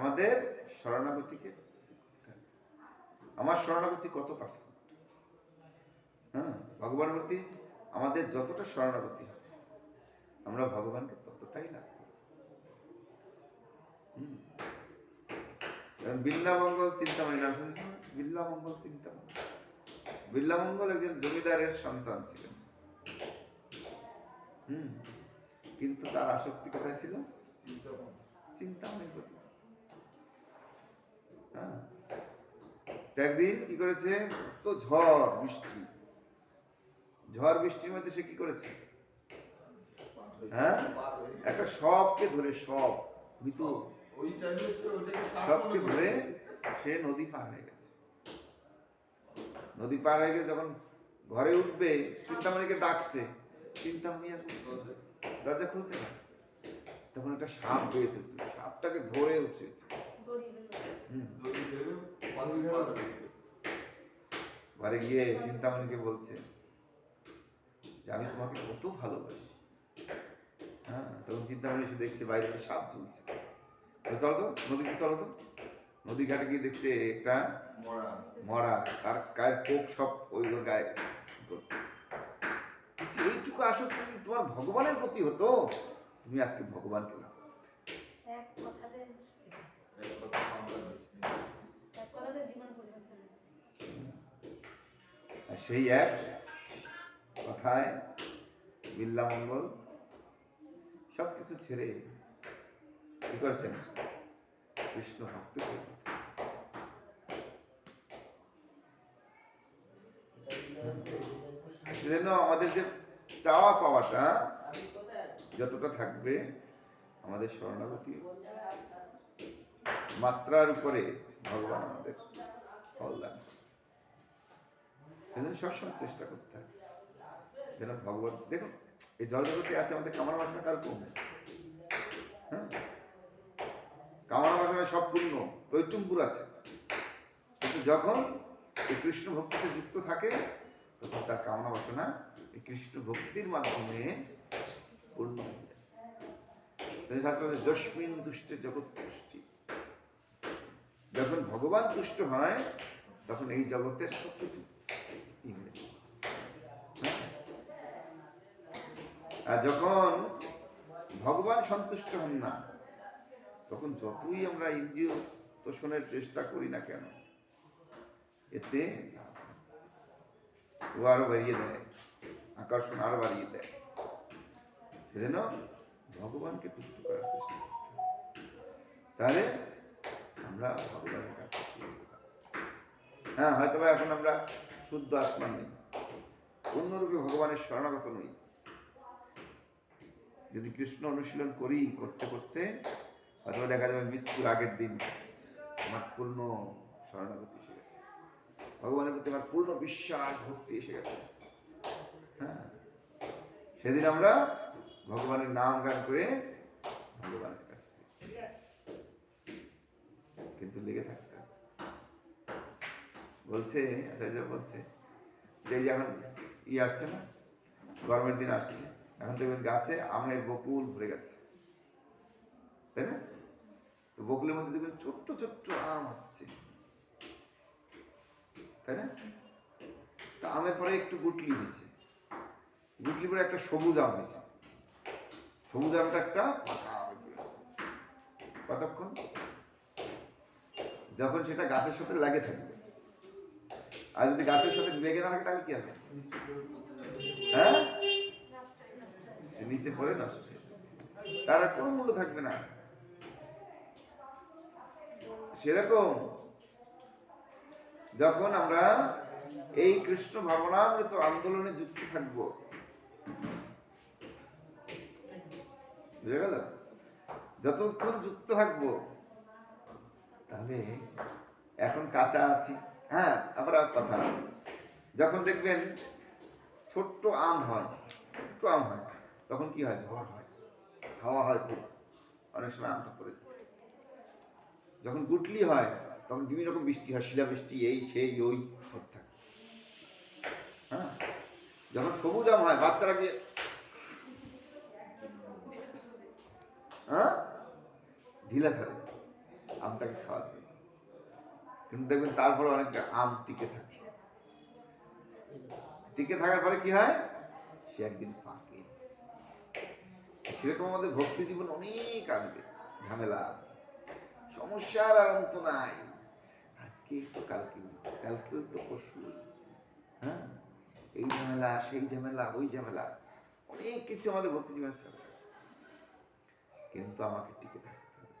আমাদের শরণাগতিকে, আমার শরণাগতি কত পার্সেন্ট? হ্যাঁ, ভগবানের প্রতি আমাদের যতটা শরণাগতি হবে আমরা ভগবানকে ততটাই লাভ করব। বিল্লামঙ্গল চিন্তামণি নাম শুনেছেন? বিল্লামঙ্গল চিন্তামণি। বিল্লামঙ্গল একজন জমিদারের সন্তান ছিলেন। কিন্তু তার আসক্তি কোথায় ছিল? চিন্তামণির প্রতি। হ্যাঁ, একদিন কি করেছে, তো ঝড় বৃষ্টির মধ্যে সে কি করেছে, হ্যাঁ, একটা সবকে ধরে, সবকে ধরে সে নদী পার হয়ে গেছে। নদী পার হয়ে গেছে, যখন ঘরে উঠবে চিন্তামণিকে ডাকছে, চিন্তামণি আর দরজা খুলছে না। তখন একটা সাপ পেয়েছে, সাপটাকে ধরে উঠেছে, ঘরে গিয়ে চিন্তামণিকে বলছে যে আমি তোমাকে কত ভালোবাসি। হ্যাঁ, তখন চিন্তামণি এসে দেখছে বাইরে একটা সাপ ঝুলছে। চলো তো নদীতে, চলো তো। নদী ঘাটে গিয়ে দেখছে একটা মরা, তার গায়ের কোক সব ওই গায়ে করছে। এইটুকু আসক্তি যদি তোমার ভগবানের প্রতি হতো, তুমি আজকে ভগবানকে লাভ করতে। আর সেই এক কথায় বিল্লামঙ্গল সবকিছু ছেড়ে কি করছেন, কৃষ্ণ ভক্তি করে। সেজন্য আমাদের যে চাওয়া পাওয়াটা যতটা থাকবে, আমাদের শরণাগতি মাত্রার উপরে ভগবান আমাদের ফল দান। সেজন্য সবসময় চেষ্টা করতে হবে যেন ভগবান, দেখুন এই জগতে আছে আমাদের কামনা বাসনা কার কম? হ্যাঁ, কামনা বাসনা সব পূর্ণ, তৈটুম্পুর আছে, কিন্তু যখন এই কৃষ্ণ ভক্তিতে যুক্ত থাকে তখন তার কামনা বাসনা এই কৃষ্ণ ভক্তির মাধ্যমে পূর্ণ হয়ে যায়। যস্মিন তুষ্টে জগৎ তুষ্টি। যখন ভগবান তুষ্ট হয় তখন এই জগতের সবকিছু ইংরেজি। আর যখন ভগবান সন্তুষ্ট হন না, তখন যতই আমরা ইন্দ্রিয় তোষণের চেষ্টা করি না কেন, এতে ও আরো বাড়িয়ে দেয়, আকর্ষণ আরো বাড়িয়ে দেয়। সেজন্য ভগবানকে তুষ্ট করার চেষ্টা করতে হবে, তাহলে আমরা ভগবানের কাছে। হ্যাঁ, হয়তো এখন আমরা শুদ্ধ আত্মা নই, অন্যরূপে ভগবানের শরণাগত নই। যদি কৃষ্ণ অনুশীলন করি, করতে করতে হয়তো দেখা যাবে মৃত্যুর আগের দিন আমার পূর্ণ শরণাগতি এসে গেছে, ভগবানের প্রতি আমার পূর্ণ বিশ্বাস ভক্তি এসে গেছে। হ্যাঁ, সেদিন আমরা ভগবানের নাম গান করে ভগবানের কাছে, কিন্তু লেগে থাকতে হবে। বলছে আচার্য বলছে যে যখন আসছে না, গরমের দিন আসছে, এখন দেখবেন গাছে আমের বকুল ভরে গেছে, তাই না? তো বকুলের মধ্যে দেখবেন ছোট্ট ছোট্ট আম হচ্ছে, তাই না? তা আমের পরে একটু গুটলি হয়েছে, গুটলি পরে একটা সবুজ আম হয়েছে, সবুজ আমটা একটা কতক্ষণ, যখন সেটা গাছের সাথে লাগে থাকবে। আর যদি গাছের সাথে লেগে না থাকে তাহলে কি হবে? হ্যাঁ, সে নিচে পড়ে নষ্ট হয়ে যাবে, তার আর কোনো মূল্য থাকবে না। সেরকম যখন আমরা এই কৃষ্ণ ভাবনামৃত আন্দোলনে যুক্ত থাকব, বুঝে গেল? যতক্ষণ যুক্ত থাকবো, তাহলে এখন কাঁচা আছি। হ্যাঁ, আবার কথা আছে, যখন দেখবেন ছোট্ট আম হয়, তখন কি হয়? ঝড় হয়, হাওয়া হয়, খুব অনেক সময় আমটা পড়ে যায়। যখন গুটলি হয় তখন বিভিন্ন রকম বৃষ্টি হয়, শিলাবৃষ্টি, এই সেই ওই হতে থাকে। হ্যাঁ, যখন সবুজ আম হয় বাচ্চারা গিয়ে ঢিলা ছাড়ে, আমটাকে খাওয়ার জন্য। কিন্তু দেখবেন তারপরে অনেকটা আম টিকে থাকে, টিকে থাকার পরে কি হয়, সে একদিন পাকে। সেরকম আমাদের ভক্তি জীবন অনেক আসবে ঝামেলা, সমস্যার আর অন্ত নাই। আজকে তো কালকেও, কালকেও তো পরশু, হ্যাঁ, এই ঝামেলা সেই ঝামেলা ওই ঝামেলা, অনেক কিছু আমাদের ভক্তি জীবনের সাথে। কিন্তু আমাকে টিকে থাকতে হবে।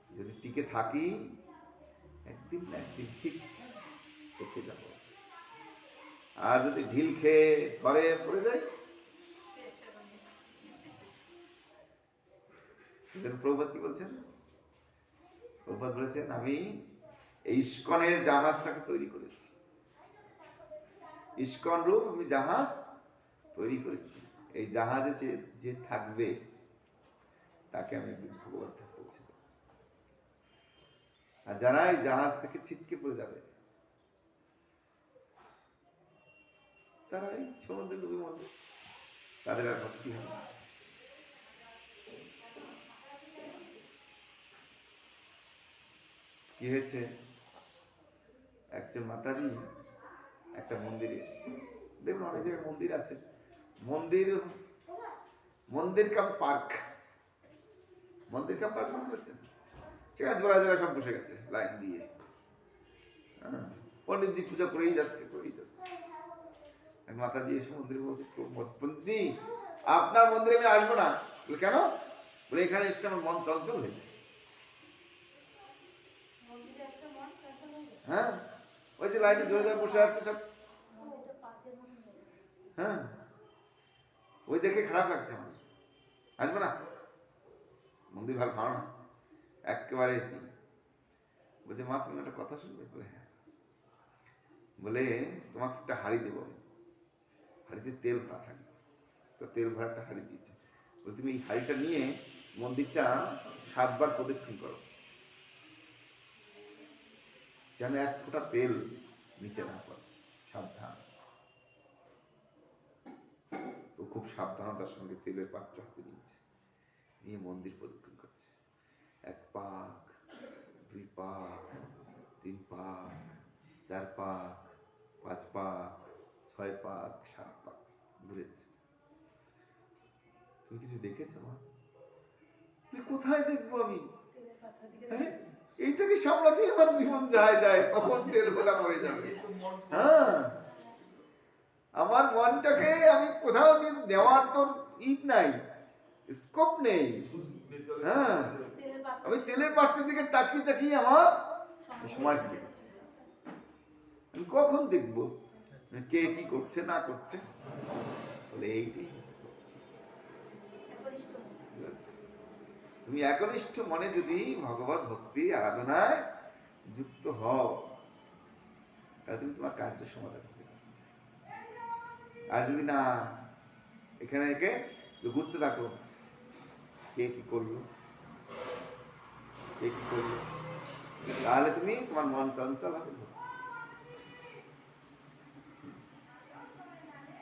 যদি টিকে থাকি, একদিন না একদিন ঠিক দেখে যাব। আর যদি ঢিল খেয়ে ঘরে পড়ে যাই, প্রভুপাদ কি বলছেন? প্রভুপাদ বলেছেন, আমি এই ইস্কনের জাহাজটাকে তৈরি করেছি, ইস্কন রূপ আমি জাহাজ তৈরি করেছি। এই জাহাজে যে থাকবে তাকে আমি একদিন ভগবান পৌঁছে দেব। আর যারা এই জাহাজ থেকে ছিটকে পড়ে যাবে, তারা এই সমুদ্রে ডুবে মরবে, তাদের আর ভক্তি হবে না। কি হয়েছে, একজন মাতাজি একটা মন্দিরে এসেছে। দেখুন অনেক জায়গায় মন্দির আছে, মন্দির মন্দির কাম পার্ক, মন্দির কাম পার্ক মনে করছেন, সেখানে জোড়া জোড়া সব বসে গেছে লাইন দিয়ে, পণ্ডিতজি পূজা করেই যাচ্ছে করেই যাচ্ছে। মাতাজি এসে মন্দিরে বলছে, পণ্ডিতজি আপনার মন্দিরে আমি আসবো না। বলে কেন? বলে এখানে এসে আমার মন চঞ্চল হয়ে যায়। হ্যাঁ, ওই যে লাইনে জোরে জোরে বসে আছে সব, হ্যাঁ, ওই দেখে খারাপ লাগছে আমার, আসবো না, মন্দির ভালো ভালো না একেবারে। বলছে মা তুমি একটা কথা শুনবে? বলে হ্যাঁ। বলে তোমাকে একটা হাঁড়ি দেবো, হাঁড়িতে তেল ভরা থাকবে, তো তেল ভরা একটা হাঁড়ি দিয়েছে। বলে তুমি এই হাঁড়িটা নিয়ে মন্দিরটা 7 বার প্রদক্ষিণ করো, যেন 1 ফোঁটা তেল নিচে না পড়ে, সাবধান। তো খুব সাবধানতার সঙ্গে তেলের পাত্র হাতে নিয়েছে, নিয়ে মন্দির প্রদক্ষিণ করছে। 1 পাক, 2 পাক, 3 পাক, 4 পাক, 5 পাক, 6 পাক, 7 পাক ঘুরেছে। তুমি কিছু দেখেছো মা? কোথায় দেখবো আমি, এইটাকে সামলাতেই আমার জীবন যায় যায়, কখন তেল ভোলা মরে যাবে। হ্যাঁ, আমার মনটাকে আমি কোথাও নেওয়ার তো ইট নাই, স্কোপ নেই। হ্যাঁ, আমি তেলের পাত্রের দিকে তাকিয়ে তাকিয়ে আমার সময় কেটে গেছে। আমি কখন দেখবো কে কি করছে না করছে। বলে এইটাই তুমি একনিষ্ঠ মনে যদি ভগবত ভক্তি আরাধনায় যুক্ত হও, তাহলে তুমি তোমার কার্য সমাধান করতে পারো। আর যদি না, এখানে একে ঘুরতে থাকো, কে কি করলো কে কি করলো, তাহলে তুমি তোমার মন চঞ্চল হবে।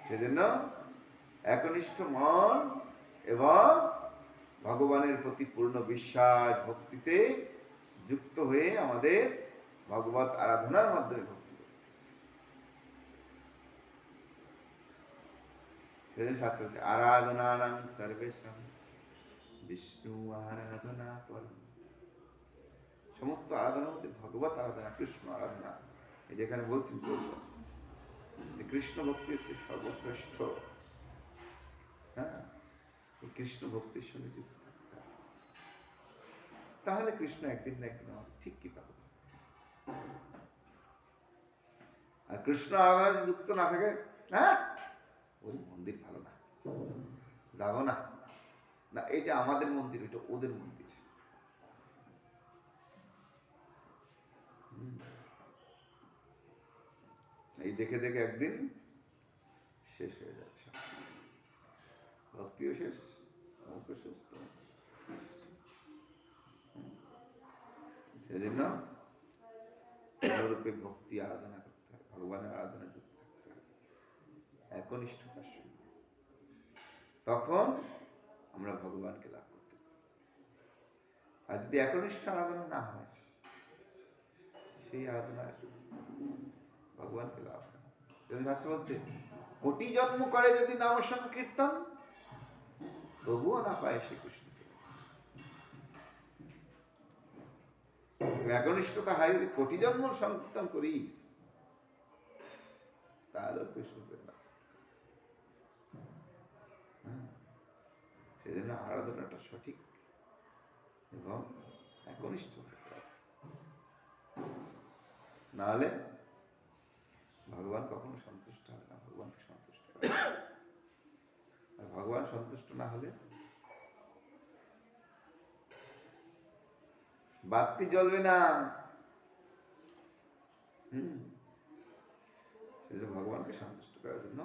সেজন্য একনিষ্ঠ মন এবং ভগবানের প্রতি পূর্ণ বিশ্বাস ভক্তিতে যুক্ত হয়ে আমাদের ভগবত আরাধনার মাধ্যমে ভক্তি করতে। সেজন্য শাস্ত্র বলছে আরাধনানাং সর্বেশাং বিষ্ণু আরাধনা পরম। সমস্ত আরাধনার মধ্যে ভগবত আরাধনা, কৃষ্ণ আরাধনা, এই যেখানে বলছেন যে কৃষ্ণ ভক্তি হচ্ছে সর্বশ্রেষ্ঠ। হ্যাঁ, এই কৃষ্ণ ভক্তির সঙ্গে যুক্ত থাকতে হবে, তাহলে কৃষ্ণ একদিন না একদিন আমার ঠিক কি পাবো। আর কৃষ্ণ আরাধনা যদি যুক্ত না থাকে, হ্যাঁ ওই মন্দির ভালো না, যাবো না, না এটা আমাদের মন্দির, ওইটা ওদের মন্দির। এই দেখে দেখে একদিন শেষ হয়ে যাচ্ছে, ভক্তিও শেষ, অঙ্ক শেষ। সেজন্য রূপে ভক্তি আরাধনা করতে হবে, ভগবানের আরাধনা যুক্ত থাকতে হবে একনিষ্ঠতার সঙ্গে, তখন আমরা ভগবানকে লাভ করতে পারি। আর যদি একনিষ্ঠ আরাধনা না হয়, সেই আরাধনা ভগবানকে লাভ হয়। শাস্ত্র বলছে, কোটি জন্ম করে যদি নাম সংকীর্তন, তবুও না পায় শ্রীকৃষ্ণ। একনিষ্ঠতা হারিয়ে যদি কোটি জন্ম সংকীর্তন করি, তাহলেও কৃষ্ণ পেলাম। সেজন্য আরাধনাটা সঠিক এবং একনিষ্ঠ নাহলে ভগবান কখনো সন্তুষ্ট হবে না। ভগবানকে সন্তুষ্ট করে, আর ভগবান সন্তুষ্ট না হলে বাতি জ্বলবে না। ভগবানকে সন্তুষ্ট করার জন্য,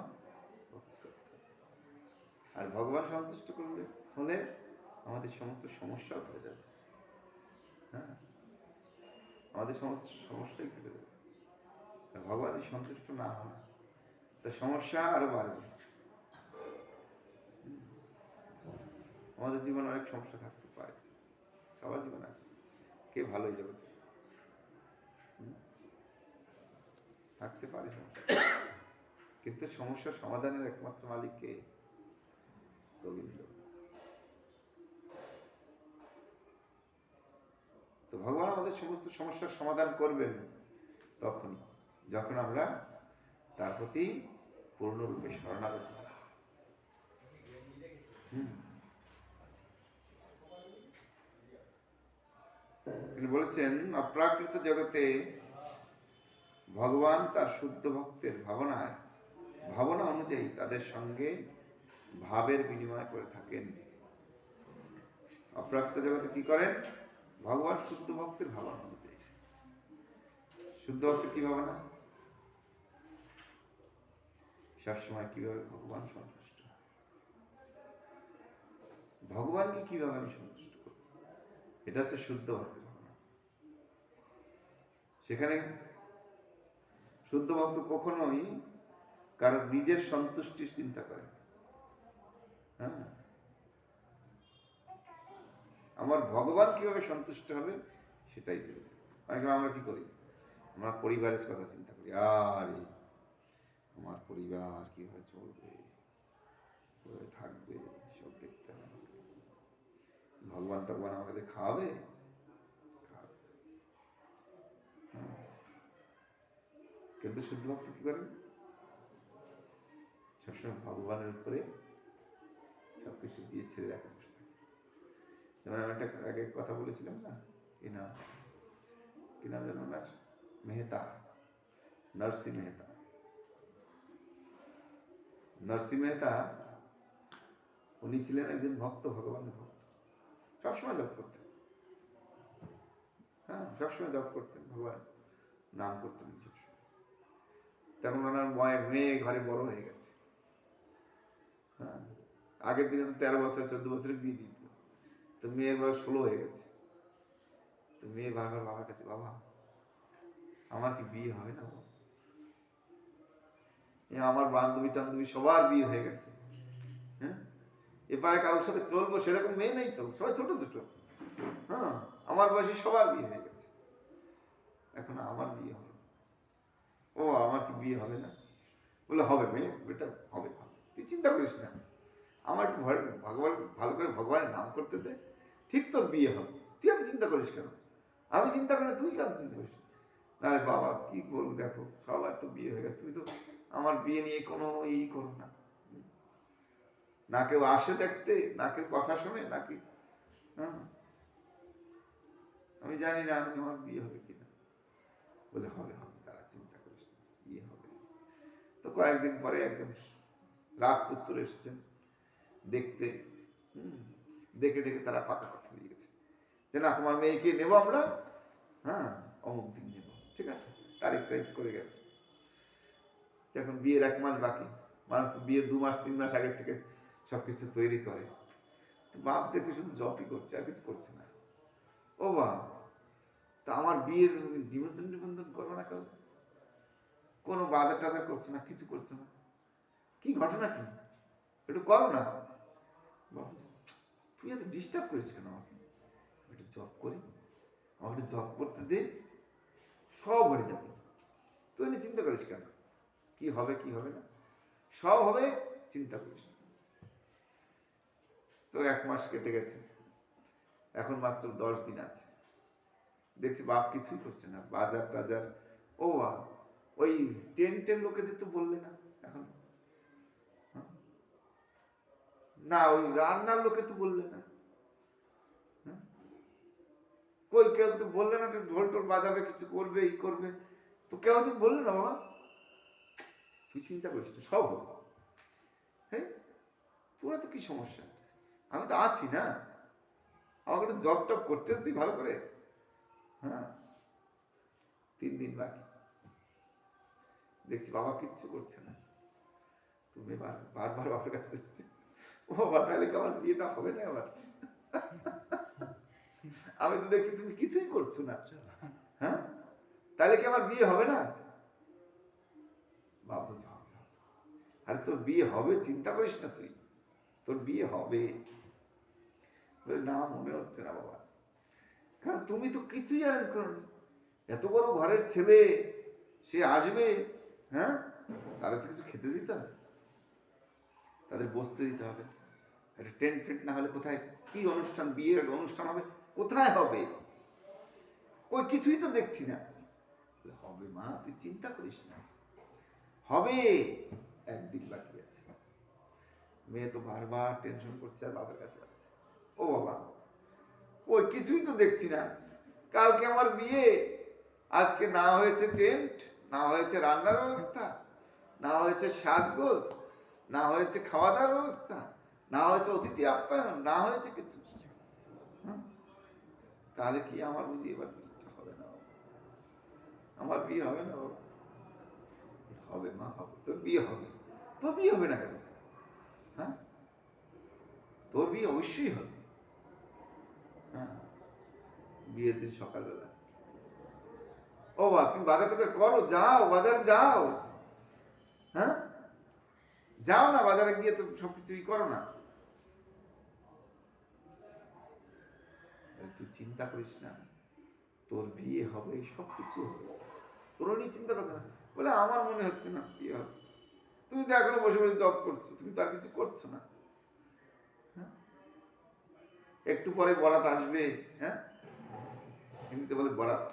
আর ভগবান সন্তুষ্ট করলে হলে আমাদের সমস্ত সমস্যা হয়ে যাবে। হ্যাঁ, আমাদের সমস্ত সমস্যাই কেটে যাবে। ভগবান যদি সন্তুষ্ট না হয়, তা সমস্যা আরো বাড়বে। আমাদের জীবনে অনেক সমস্যা থাকতে পারে, সবার জীবন আছে, কে ভালোই যাবে, থাকতে পারে সমস্যা, কিন্তু সমস্যার সমাধানের একমাত্র মালিক কে? গোবিন্দ। তো ভগবান আমাদের সমস্ত সমস্যার সমাধান করবেন তখনই, যখন আমরা তার প্রতি পূর্ণরূপে শরণাগত হব। তিনি বলেছেন, অপ্রাকৃত জগতে ভগবান তার শুদ্ধ ভক্তের ভাবনা অনুযায়ী তাদের সঙ্গে ভাবের বিনিময় করে থাকেন। অপ্রাকৃত জগতে কি করেন? ভগবান শুদ্ধ ভক্তের ভাবনা অনুযায়ী। শুদ্ধ ভক্তের কি ভাবনা? সবসময় কিভাবে ভগবান সন্তুষ্ট হয়, ভগবানকে কিভাবে আমি সন্তুষ্ট করব, এটা হচ্ছে শুদ্ধ ভক্তের ভাবনা। সেখানে শুদ্ধ ভক্ত কখনোই কারণ নিজের সন্তুষ্টির চিন্তা করে। হ্যাঁ, আমার ভগবান কিভাবে সন্তুষ্ট হবে সেটাই দেবে। অনেক সময় আমরা কি করি, আমরা পরিবারের কথা চিন্তা করি, আরে আমার পরিবার কিভাবে চলবে, কিভাবে থাকবে, সব দেখতে হবে। ভগবান আমাকে খাওয়াবে। কিন্তু শুদ্ধ ভক্ত কি করেন? সবসময় ভগবানের উপরে সবকিছু দিয়ে ছেড়ে রাখেন। যেমন আমি একটা আগে কথা বলেছিলাম না, কি নাম যেন ওনার, মেহতা, নরসিংহ মেহতা। নরসিংহ মেহতা উনি ছিলেন একজন ভক্ত, ভগবানের ভক্ত, সবসময় জপ করতেন। হ্যাঁ, সবসময় জপ করতেন, ভগবান নাম করতেন সবসময়। তখন ওনার মেয়ে ঘরে বড় হয়ে গেছে। হ্যাঁ, আগের দিনে তো 13 বছর 14 বছরে বিয়ে দিত, তো মেয়ের বয়স 16 হয়ে গেছে। তো মেয়ে বারবার বাবার কাছে, বাবা আমার কি বিয়ে হবে না? আমার বান্ধবী টান্ধবী সবার বিয়ে হয়ে গেছে, হ্যাঁ, এবারে কারোর সাথে চলবো সেরকম মেয়ে নেই তো, সবাই ছোট ছোট। হ্যাঁ, আমার বয়সী সবার বিয়ে হয়ে গেছে, এখন আমার বিয়ে হবে। ও আমার কি বিয়ে হবে না? বলে হবে মেয়ে, বেটা হবে, তুই চিন্তা করিস না, আমার একটু ভগবান ভালো করে ভগবানের নাম করতে দে, ঠিক তোর বিয়ে হবে, তুই এত চিন্তা করিস কেন? আমি চিন্তা করি, তুই কেন চিন্তা করিস? না বাবা কি বলবো, দেখো সবার তো বিয়ে হয়ে গেছে, তুমি তো আমার বিয়ে নিয়ে কোনো করো না। না কেউ আসে দেখতে, না কেউ কথা শোনে, নাকি হ্যাঁ, আমি জানি না আমার বিয়ে হবে কিনা। বলে হবে, তারা চিন্তা করিস না, বিয়ে হবে। তো কয়েকদিন পরে একজন রাজপুত্র এসছেন দেখতে, দেখে ডেকে তারা পাকা কথা দিয়ে গেছে যে না, তোমার মেয়েকে নেবো আমরা, হ্যাঁ অমুক দিন নেব, ঠিক আছে, তারিখ করে গেছে। এখন বিয়ের 1 মাস বাকি, মানুষ তো বিয়ের 2 মাস 3 মাস আগের থেকে সবকিছু তৈরি করে। তো বাপ দেখছে শুধু জবই করছে, আর কিছু করছে না। ও বাপ, তা আমার বিয়ের নিমন্ত্রণ করবো না, কেউ কোনো বাজার টাজার করছে না, কিছু করছে না, কি ঘটনা কি, একটু করো না। তুই এত ডিস্টার্ব করিস কেন আমাকে, একটু জব করি, আমাকে জব করতে দে, সব হয়ে যাবে। তুই নিয়ে চিন্তা করিস কেন, কি হবে কি হবে না, সব হবে, চিন্তা করিস না। তো 1 মাস কেটে গেছে, এখন মাত্র 10 দিন আছে। দেখছি বাপ কিছুই করছে না, বাজার টাজার। ও ওই টেন্টের লোকেদের তো বললে না এখন, না ওই রান্নার লোকে তো বললে না, কই কেউ তো বললে না, ঢোল টোল বাজাবে, কিছু করবে, এই করবে, তো কেউ তো বললে না বাবা। তুই চিন্তা করিস না, সব হবে। হ্যাঁ, তোরা তো কি সমস্যা, আমি তো আছি না, আমাকে একটু জব টপ করতে তুই ভালো করে। হ্যাঁ, 3 দিন বাকি, দেখছি বাবা কিচ্ছু করছে না। তুমি বারবার বাবার কাছে যাচ্ছে, ও বাবা তাহলে কি আমার বিয়েটা হবে না আবার? আমি তো দেখছি তুমি কিছুই করছো না, হ্যাঁ, তাহলে কি আমার বিয়ে হবে না? বাবা বলছে হবে। আরে তোর বিয়ে হবে, চিন্তা করিস না তুই, তোর বিয়ে হবে। না মনে হচ্ছে না বাবা, কারণ তুমি তো কিছুই অ্যারেঞ্জ করোনি। এত বড় ঘরের ছেলে, সে আসবে, হ্যাঁ, তাদের তো কিছু খেতে দিতে হবে, তাদের বসতে দিতে হবে, একটা টেন্ট ফেন্ট না হলে কোথায় কি অনুষ্ঠান, বিয়ের অনুষ্ঠান হবে কোথায় হবে? কই কিছুই তো দেখছি না। হবে মা, তুই চিন্তা করিস না, হবে, 1 দিন বাকি আছে। মেয়ে তো বারবার টেনশন করছে আর বাবার কাছে আছে, ও বাবা ওই কিছুই তো দেখছি না, কালকে আমার বিয়ে, আজকে না হয়েছে টেন্ট, না হয়েছে রান্নার ব্যবস্থা, না হয়েছে সাজগোজ, না হয়েছে খাওয়া দাওয়ার ব্যবস্থা, না হয়েছে অতিথি আপ্যায়ন, না হয়েছে কিছু। তাহলে কি আমার বুঝি এবার বিয়েটা হবে না? আমার বিয়ে হবে না? হবে মা, হবে, তোর বিয়ে হবে। তোর বিয়ে হবে না কেন? হ্যাঁ, তোর বিয়ে অবশ্যই হবে। হ্যাঁ, বিয়ের দিন সকালবেলা, ও বা তুমি বাজার টাজার করো, যাও বাজারে যাও, হ্যাঁ যাও না, বাজারে গিয়ে তো সবকিছুই করো না। তুই চিন্তা করিস না, তোর বিয়ে হবে, সবকিছু হবে, তোর নিয়ে চিন্তা করতে না। বলে আমার মনে হচ্ছে না বিয়ে হবে, তুমি তো এখনো বসে বসে জব করছো, তুমি তো আর কিছু করছো না। একটু পরে বরাত আসবে, হ্যাঁ, হিন্দিতে বলে বরাত,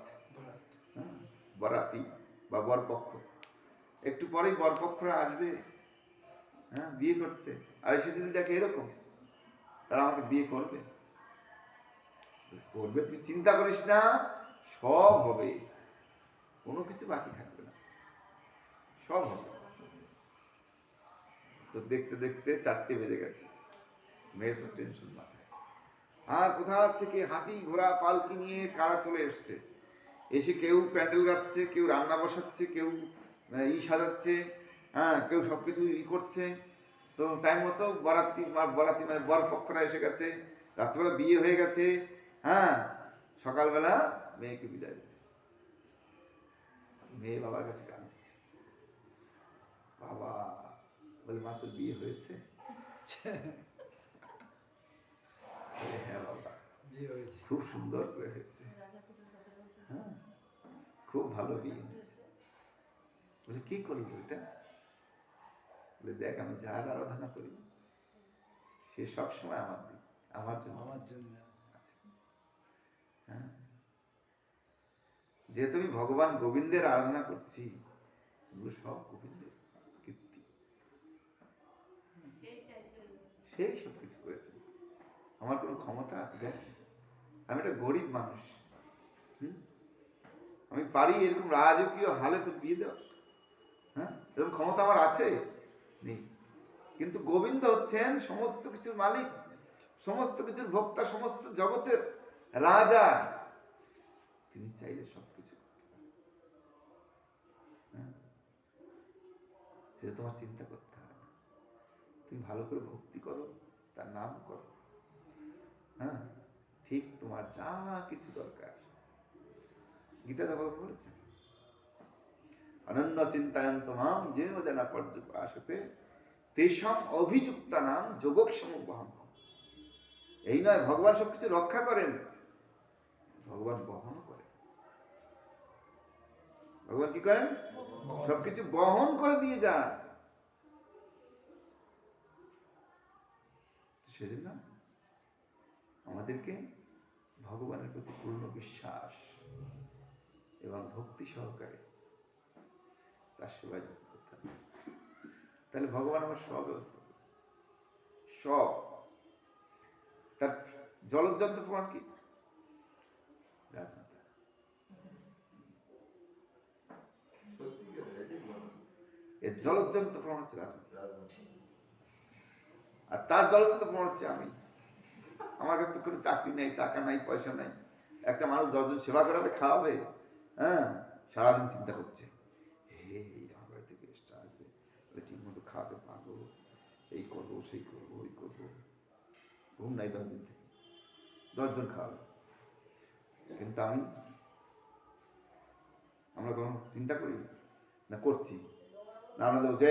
বরাতি বা বরপক্ষ, একটু পরেই বরপক্ষরা আসবে, হ্যাঁ, বিয়ে করতে। আর এসে যদি দেখে এরকম, তারা আমাকে বিয়ে করবে, করবে, তুই চিন্তা করিস না, সব হবে, কোনো কিছু বাকি থাকবে না, সব হবে। তো দেখতে দেখতে 4টে বেজে গেছে, মেয়ের তো টেনশন মাথায়। আর কোথা থেকে হাতি ঘোড়া পালকি নিয়ে কারা চলে এসছে, এসে কেউ প্যান্ডেল গাচ্ছে, কেউ রান্না বসাচ্ছে, কেউ সাজাচ্ছে, হ্যাঁ, কেউ সবকিছু করছে। তো টাইম মতো বরাতি বরাতি মানে বর পক্ষরা এসে গেছে, রাত্রেবেলা বিয়ে হয়ে গেছে, হ্যাঁ, সকালবেলা মেয়েকে বিদায় দেবে। মেয়ে বাবার কাছে কাঁদছে, বাবা বলে মা তোর বিয়ে হয়েছে? হ্যাঁ বাবা, খুব সুন্দর করে হয়েছে, হ্যাঁ, খুব ভালো বিয়ে হয়েছে। বলে কি করবো এটা? বলে দেখ, আমি যার আরাধনা করি সে সব সময় আমার দিক, আমার জন্য, আমার জন্য আছে। হ্যাঁ, যেহেতু আমি ভগবান গোবিন্দের আরাধনা করছি, এগুলো সব গোবিন্দের কীর্তি, সেই সব কিছু করেছে। আমার কোনো ক্ষমতা আছে? দেখ, আমি একটা গরিব মানুষ, আমি পারি এরকম রাজকীয় হালে তোর বিয়ে দেওয়া? হ্যাঁ, এরকম ক্ষমতা আমার আছে? নেই। কিন্তু গোবিন্দ হচ্ছেন সমস্ত কিছুর মালিক, সমস্ত কিছুর ভোক্তা, সমস্ত জগতের রাজা, তিনি চাইলে সবকিছু করতে পারেন। হ্যাঁ, সেটা তোমার চিন্তা করতে হবে না, তুমি ভালো করে ভক্তি করো, তার নাম করো, হ্যাঁ, ঠিক তোমার যা কিছু দরকার। গীতা ভগবান বলেছেন, অনন্য চিন্তায়ন্ত মাম যেন জানা পর্যপাসতে তেষাম অভিযুক্তা নাম যোগক্ষেম বহম। এই নয় ভগবান সবকিছু রক্ষা করেন, ভগবান বহন করে। ভগবান কি করেন? সবকিছু বহন করে দিয়ে যান। সেজন্য আমাদেরকে ভগবানের প্রতি পূর্ণ বিশ্বাস এবং ভক্তি সহকারে তার সেবায় যুক্ত করতে হবে। তাহলে ভগবান আমার সব ব্যবস্থা করবে, সব। তার জলজ্জন্ত প্রমাণ কি? রাজমাতা। এর জলজ্জন্ত প্রমাণ হচ্ছে রাজমাতা, আর তার জলজ্জন্ত প্রমাণ হচ্ছে আমি। আমার কাছে তো কোনো চাকরি নেই, টাকা নাই, পয়সা নাই। একটা মানুষ 10 জন সেবা করাবে, খাওয়াবে, হ্যাঁ, সারাদিন চিন্তা করছে, হে আমার বাড়িতে গেস্ট আসবে, ঠিক মতো খাওয়াতে পারবো, এই করবো, সেই করবো, ওই করবো। ঘুম নাই 10 দিন থেকে, 10 জন খাওয়াবে। কিন্তু আমরা কোনো চিন্তা করি না, করছি না? আমাদের বলছে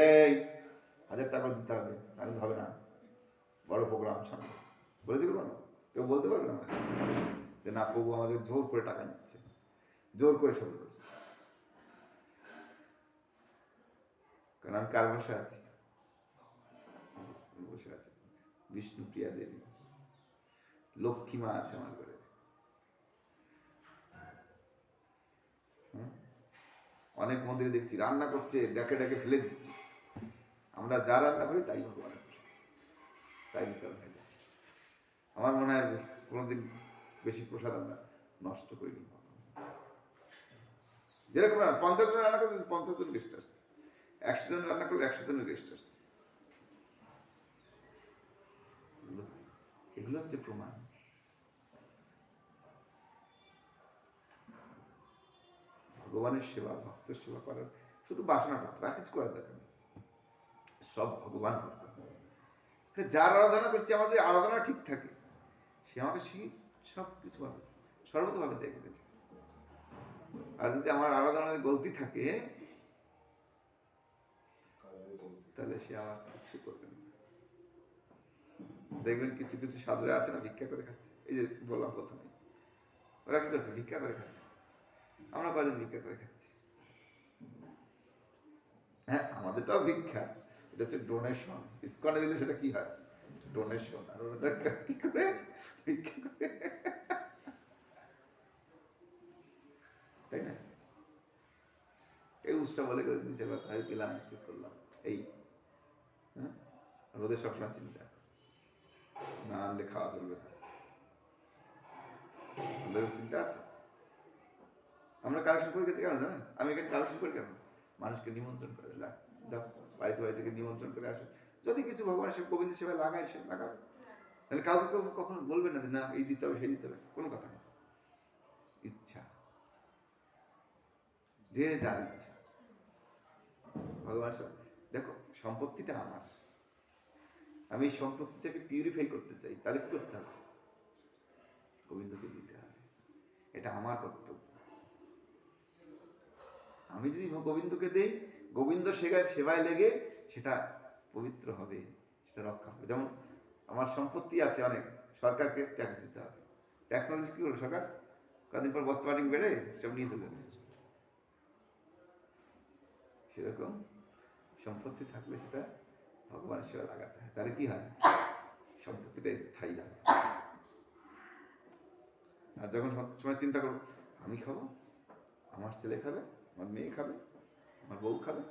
1000 টাকা দিতে হবে, তাহলে হবে না, বড় প্রোগ্রাম সামনে। বলেছি কোনো? কেউ বলতে পারবে না যে না, প্রভু আমাদের জোর করে টাকা নিচ্ছে, জোর করে সব করছে। কারণ আমি কার বসে আছি? বসে আছে বিষ্ণুপ্রিয়া দেবী, লক্ষ্মী মা আছে আমার ঘরে। অনেক মন্দিরে দেখছি রান্না করছে, ডেকে ডেকে ফেলে দিচ্ছে। আমরা যা রান্না করি তাই ভগবানের, তাই বিতরণ হয়ে যায়। আমার মনে হয় কোনোদিন বেশি প্রসাদ আমরা নষ্ট করিনি। যেরকম 50 জন রান্না করতে 50 জন গেস্ট আসছে, 100 জন রান্না করলে 100 জনের গেস্ট আসছে। এগুলো হচ্ছে প্রমাণ। ভগবানের সেবা, ভক্তের সেবা করার শুধু বাসনা করতে হবে, আর কিছু করার দরকার নেই, সব ভগবান করতে হবে। যার আরাধনা করছে, আমাদের আরাধনা ঠিক থাকে, সে আমাকে সব কিছু ভাবে, সর্বতভাবে দেখবে। আর যদি আমার আরাধনার গলতি থাকে, তাহলে সে আমার কিছু করবে না। দেখবেন কিছু কিছু সাধুরা আছে না, ভিক্ষা করে খাচ্ছে। এই যে বললাম প্রথমে, ওরা কি করছে? ভিক্ষা করে খাচ্ছে। আমরা কয়জন ভিক্ষা করে খাচ্ছি? হ্যাঁ, আমাদেরটাও ভিক্ষা, এটা হচ্ছে ডোনেশন। ইসকনে দিলে সেটা কি হয়? ডোনেশন। আর ওটা কি করে? ভিক্ষা করে, তাই না? এই উৎসব বলে করে দিচ্ছে, গেলাম, ঠিক করলাম, এই। হ্যাঁ, ওদের সবসময় চিন্তা, না আনলে খাওয়া চলবে না, ওদের চিন্তা আছে। আমরা কালেকশন করে গেছি কেন জানেন? আমি এখানে কালেকশন করি কেন? মানুষকে নিমন্ত্রণ করে দিলাম, যাও বাড়িতে বাড়ি থেকে নিমন্ত্রণ করে আসো, যদি কিছু ভগবান সেবা, গোবিন্দ সেবায় লাগায়, সে লাগাবে। তাহলে কাউকে কেউ কখনো বলবে না যে না এই দিতে হবে, সেই দিতে হবে, কোনো কথা নেই। ইচ্ছা, যে যার ইচ্ছা। ভগবান সব, দেখো সম্পত্তিটা আমার, আমি এই সম্পত্তিটাকে পিউরিফাই করতে চাই, তাহলে কি করতে হবে? গোবিন্দকে দিতে হবে, এটা আমার কর্তব্য। আমি যদি গোবিন্দকে দেই, গোবিন্দ সেবায় লেগে সেটা পবিত্র হবে, সেটা রক্ষা হবে। যেমন আমার সম্পত্তি আছে অনেক, সরকারকে ট্যাক্স দিতে হবে। ট্যাক্স না দিলে কি করবে সরকার? কদিন পর বস্তা বাটিং বেড়ে সব নিয়ে চলে যাবে। সেরকম সম্পত্তি থাকলে সেটা ভগবানের সেবা লাগাতে হয়, তাহলে কি হয়? সম্পত্তিটা স্থায়ী হয়। আর যখন সবসময় চিন্তা করবো আমি খাবো, আমার ছেলে খাবে, আমার মেয়ে খাবে, আমার বউ খাবে,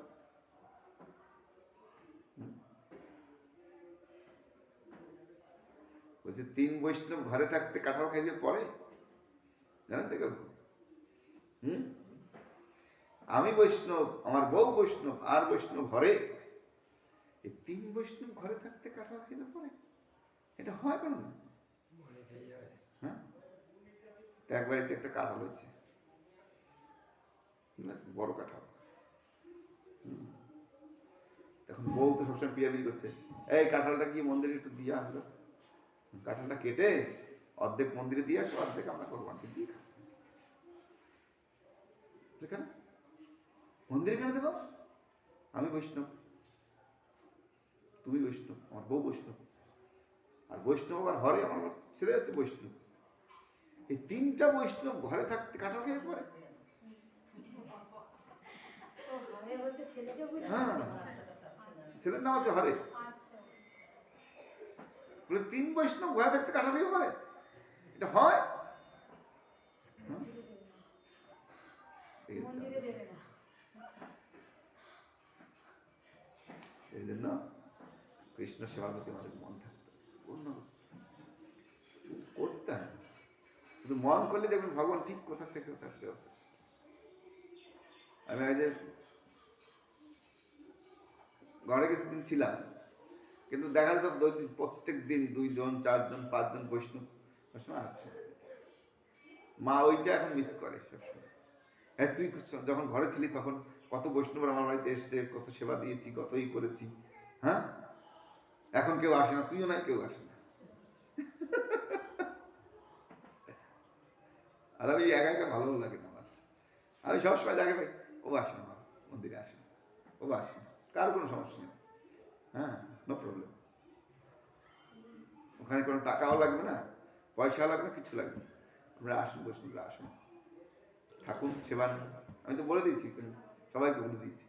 বলছে 3 বৈষ্ণব ঘরে থাকতে কাঁঠাল খাইবে পরে, জানেন তো? আমি বৈষ্ণব, আমার বউ বৈষ্ণব, আর বৈষ্ণব ঘরে, এই 3 বৈষ্ণব ঘরে থাকতে কাঁঠাল খাইবে পরে, এটা হয় কেন? হ্যাঁ, একবার একটা কাঁঠাল হয়েছে, বড় কাঁঠাল। তখন বউ তো সবসময় পিয়াবি করছে, এই কাঁঠালটা কি মন্দিরে একটু দিয়ে আসলো, কাঁঠালটা কেটে অর্ধেক মন্দিরে দিয়ে আসো, অর্ধেক আমরা ভগবানকে দিয়ে খাবো। মন্দিরে কেন দেবো? আমি বৈষ্ণব, তুমি বৈষ্ণব, আমার বউ বৈষ্ণব, আর বৈষ্ণব আবার হরে আমার ছেলে হচ্ছে বৈষ্ণব, এই 3টা বৈষ্ণব ঘরে থাকতে কাঁঠাল খেয়ে পরে। হ্যাঁ, ছেলের নাম হচ্ছে হরে। বলে 3 বৈষ্ণব ঘরে থাকতে কাঁঠাল খেয়ে পরে, এটা হয়? এই জন্য কৃষ্ণ সেবার প্রতি আমাদের মন থাকতে পূর্ণ করতে হয়। শুধু মন করলে দেখবেন ভগবান ঠিক কোথা থেকে থাকতে হবে। আমি আগে ঘরে কিছুদিন ছিলাম, কিন্তু দেখা যেত প্রত্যেক দিন 2 জন 4 জন 5 জন বৈষ্ণব আছে। মা ওইটা এখন মিস করে সবসময়। হ্যাঁ, তুই যখন ঘরে ছিলি তখন কত বৈষ্ণব আমার বাড়িতে এসছে, কত সেবা দিয়েছি, কতই করেছি। হ্যাঁ, এখন কেউ আসে না, তুইও না, কেউ আসে না। আর আমি একা একা ভালো লাগে না আমার। আমি সবসময় দেখে ভাই ও আসে না, মন্দিরে আসে না, ও আসে না, কার কোনো সমস্যা নেই। হ্যাঁ, নো প্রবলেম। ওখানে কোনো টাকাও লাগবে না, পয়সা লাগবে না, কিছু লাগবে না। আমরা আসুন, বৈষ্ণবরা আসুন, থাকুন, সেবা নিন। আমি তো বলে দিয়েছি, সবাইকে বলে দিয়েছি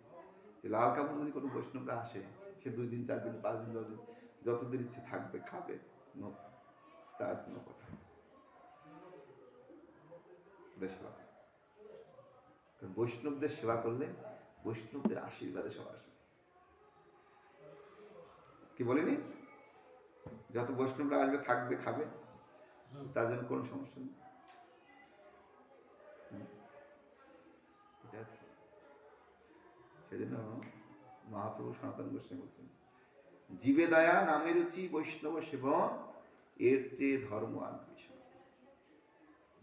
যে লাল কাপড় যদি কোনো বৈষ্ণবরা আসে, সে 2 দিন 4 দিন 5 দিন 10 দিন যতদিন ইচ্ছে থাকবে, খাবে, নো চার্জ, নো কথা। সেবা, কারণ বৈষ্ণবদের সেবা করলে বৈষ্ণবদের আশীর্বাদে সব আসবে। কি বলিনি? যত বৈষ্ণবরা আসবে, থাকবে, খাবে, তার জন্য কোনো সমস্যা নেই। এটা হচ্ছে সেজন্য মহাপ্রভু সনাতন গোস্বামী বলছেন, জীবে দয়া নামে রুচি বৈষ্ণব সেবন, এর চেয়ে ধর্ম আর কিছু।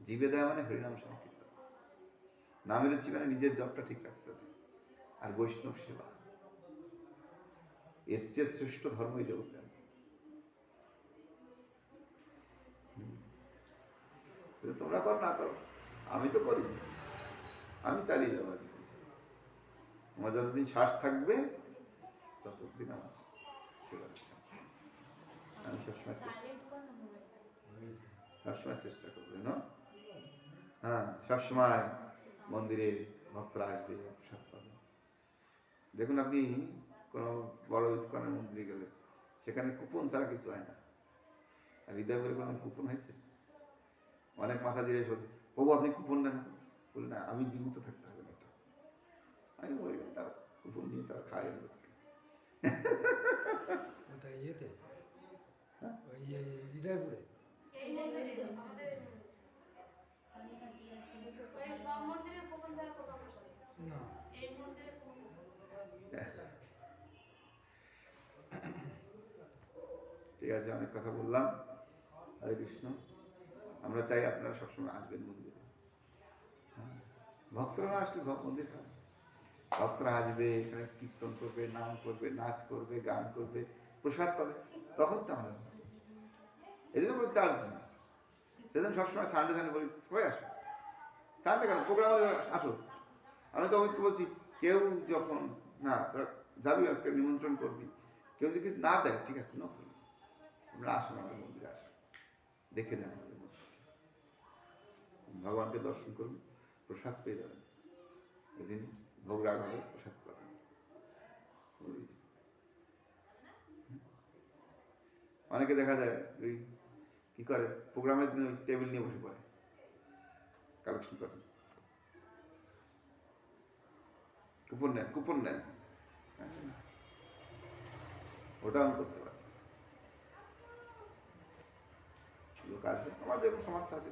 জীবে দয়া মানে হরিনাম সংকীর্তন, নামে রুচি মানে নিজের জবটা ঠিক রাখতে হবে, আর বৈষ্ণব সেবা, এর চেয়ে শ্রেষ্ঠ ধর্ম এই জগতে। তোমরা করো না করো, আমি তো করি, আমি চালিয়ে যাবো। আমার যতদিন শ্বাস থাকবে ততদিন আমার সেবা, আমি সবসময় চেষ্টা করবো না। হ্যাঁ, সবসময় মন্দিরে ভক্তরা আসবে, প্রসাদ পাবে। দেখুন, আপনি কোনো বড় ইস্কনের মন্দিরে গেলে সেখানে কুপন ছাড়া কিছু হয় না। আর হৃদয়পুরে কোনো কুপন হয়েছে? অনেক মাথা জিজ্ঞেস করছে, প্রভু আপনি কুপন নেন? বলি না, আমি জীবিত থাকতে হবে না। আমি বলি না, কুপন নিয়ে তারা খায় লোককে। ইয়েতে হৃদয়পুরে ঠিক আছে, অনেক কথা বললাম। হরে কৃষ্ণ। আমরা চাই আপনারা সবসময় আসবেন মন্দিরে। ভক্তরা না আসলে মন্দির খাবে, ভক্তরা আসবে, এখানে কীর্তন করবে, নাম করবে, নাচ করবে, গান করবে, প্রসাদ পাবে, তখন তো আমরা এই জন্য কোনো চার্জ নেই। সেজন্য সবসময় সানডে সানডে বলি সবাই আসো। সানডে কেন, প্রোগ্রাম আসো। আমি তো অমিতকে বলছি, কেউ যখন না তোরা যাবি, একটা নিমন্ত্রণ করবি, কেউ যদি কিছু না দেয় ঠিক আছে, নো প্রবলেম, আমরা আসো, আমাদের মন্দিরে আসো, দেখে যান আমাদের মন্দির, ভগবানকে দর্শন করুন, প্রসাদ পেয়ে যাবেন। এদিন ভোগ রাগ হবে, প্রসাদ পাবেন। অনেকে দেখা যায় ওই কি করে, প্রোগ্রামের দিন ওই টেবিল নিয়ে বসে পড়ে, কালেকশন করেন, কুপন নেন, কুপন নেন। ওটা আমি করতে পারি, লোক আসবে, আমার যেরকম সামর্থ্য আছে,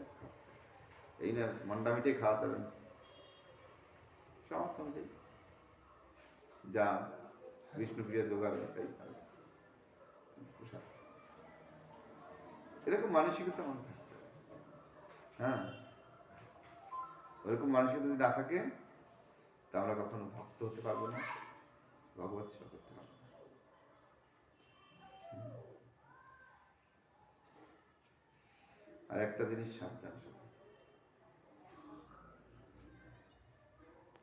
এই না মন্ডা মিটেই খাওয়াতে হবে, সামর্থ্য অনুযায়ী যা বিষ্ণুপ্রিয়া যোগাবে তাই খাবে। এরকম মানসিকতা মনে থাকতে হবে। হ্যাঁ, ওরকম মানসিকতা যদি না থাকে তা আমরা কখনো ভক্ত হতে পারবো না, ভগবত সেবা করতে পারবো না। আর একটা জিনিস সাবধান সবাই,